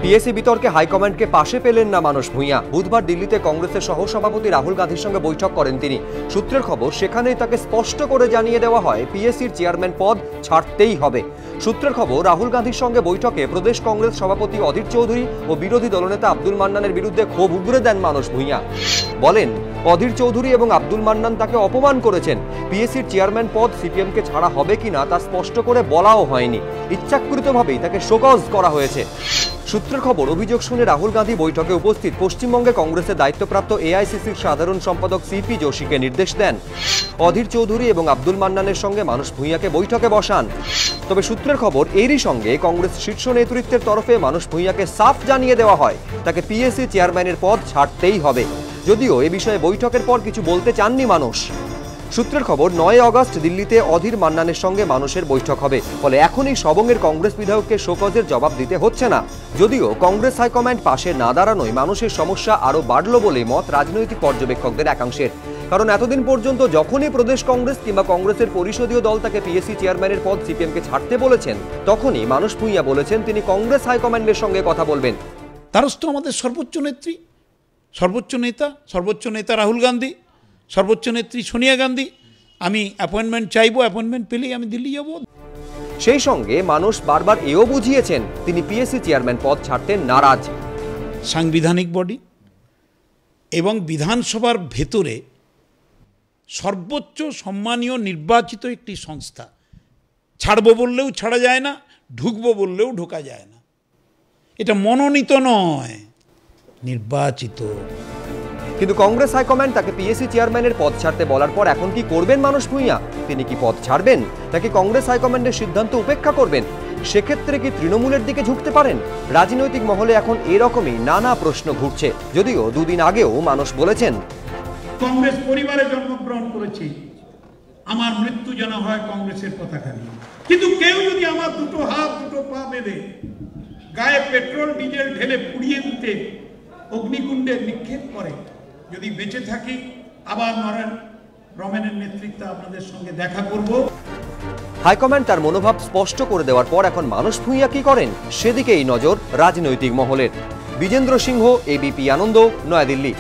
PSC বিতর্কে হাইকমান্ডকে পাশে পেলেন না মানস ভূঁইয়া। বুধবার দিল্লিতে কংগ্রেসের সহসভাপতি রাহুল গান্ধীর সঙ্গে বৈঠক করেন তিনি। সূত্রের খবর, সেখানেই তাকে স্পষ্ট করে জানিয়ে দেওয়া হয় পিএসসির চেয়ারম্যান পদ ছাড়তেই হবে। সূত্রের খবর, রাহুল গান্ধীর সঙ্গে বৈঠকে প্রদেশ কংগ্রেস সভাপতি অধীর চৌধুরী ও বিরোধী দলনেতা আব্দুল মান্নানের বিরুদ্ধে ক্ষোভ উগরে দেন মানস ভূঁইয়া। বলেন, অধীর চৌধুরী এবং আব্দুল মান্নান তাকে অপমান করেছেন। পিএসসির চেয়ারম্যান পদ সিপিএমকে ছাড়া হবে কিনা তা স্পষ্ট করে বলাও হয়নি। ইচ্ছাকৃতভাবেই তাকে শোকজ করা হয়েছে। সূত্রের খবর, অভিযোগ শুনে রাহুল গান্ধী বৈঠকে উপস্থিত পশ্চিমবঙ্গে কংগ্রেসের দায়িত্বপ্রাপ্ত এআইসিসির সাধারণ সম্পাদক সিপি যোশীকে নির্দেশ দেন অধীর চৌধুরী এবং আব্দুল মান্নানের সঙ্গে মানস ভূঁইয়াকে বৈঠকে বসান। তবে সূত্রের খবর, এরই সঙ্গে কংগ্রেস শীর্ষ নেতৃত্বের তরফে মানস ভূঁইয়াকে সাফ জানিয়ে দেওয়া হয় তাকে পিএসসি চেয়ারম্যানের পদ ছাড়তেই হবে। যদিও এ বিষয়ে বৈঠকের পর কিছু বলতে চাননি মানস। সূত্রের খবর, 9 আগস্ট দিল্লিতে অধীর মান্নানের সঙ্গে মানুষের বৈঠক হবে। ফলে এখনই সবংয়ের কংগ্রেস বিধায়ককে শোকজের জবাব দিতে হচ্ছে না। যদিও কংগ্রেস হাইকমান্ড পাশে না দাঁড়ানোয় মানুষের সমস্যা আরও বাড়ল বলে মত রাজনৈতিক পর্যবেক্ষকদের একাংশের। কারণ এতদিন পর্যন্ত যখনই প্রদেশ কংগ্রেস কিংবা কংগ্রেসের পরিষদীয় দল তাকে পিএসসি চেয়ারম্যানের পদ সিপিএমকে ছাড়তে বলেছেন, তখনই মানস ভূঁইয়া বলেছেন তিনি কংগ্রেস হাইকমান্ডের সঙ্গে কথা বলবেন। তারস তো আমাদের সর্বোচ্চ নেত্রী, সর্বোচ্চ নেতা রাহুল গান্ধী, সর্বোচ্চ নেত্রী সোনিয়া গান্ধী। আমি অ্যাপয়েন্টমেন্ট চাইবো, অ্যাপয়েন্টমেন্ট পেলেই আমি দিল্লি যাব। সেই সঙ্গে মানুষ বারবার এও বুঝিয়েছেন তিনি পিএসসি চেয়ারম্যান পদ ছাড়তে নারাজ। সাংবিধানিক বডি এবং বিধানসভার ভেতরে সর্বোচ্চ সম্মানীয় নির্বাচিত একটি সংস্থা। ছাড়বো বললেও ছাড়া যায় না, ঢুকবো বললেও ঢোকা যায় না। এটা মনোনীত নয়, নির্বাচিত। কিন্তু কংগ্রেস হাইকমান্ড তাকে পিএসসি চেয়ারম্যানের পদ ছাড়তে বলার পর এখন কি করবেন মানস ভূঁইয়া? তিনি কি পদ ছাড়বেন, নাকি কংগ্রেস হাইকমান্ডের সিদ্ধান্ত উপেক্ষা করবেন? সেক্ষেত্রে কি তৃণমূলের দিকে ঝুঁকতে পারেন? রাজনৈতিক মহলে এখন এরকমই নানা প্রশ্ন ঘুরছে। যদিও দুদিন আগেও মানস বলেছেন, কংগ্রেস পরিবারে জন্মগ্রহণ করেছি, আমার মৃত্যু যেন হয় কংগ্রেসের পতাকা নিয়ে। কিন্তু কেউ যদি আমার দুটো হাত দুটো পা বেঁধে গায়ে পেট্রোল ডিজেল ঢেলে পুড়িয়ে দিতে অগ্নিকুণ্ডে নিক্ষেপ করে, যদি বেঁচে থাকি আবার রমেনের নেতৃত্বে আপনাদের সঙ্গে দেখা করব। হাইকমান্ড তার মনোভাব স্পষ্ট করে দেওয়ার পর এখন মানস ভূঁইয়া কি করেন সেদিকেই নজর রাজনৈতিক মহলের। বিজেন্দ্র সিংহ, এবিপি আনন্দ, নয়াদিল্লি।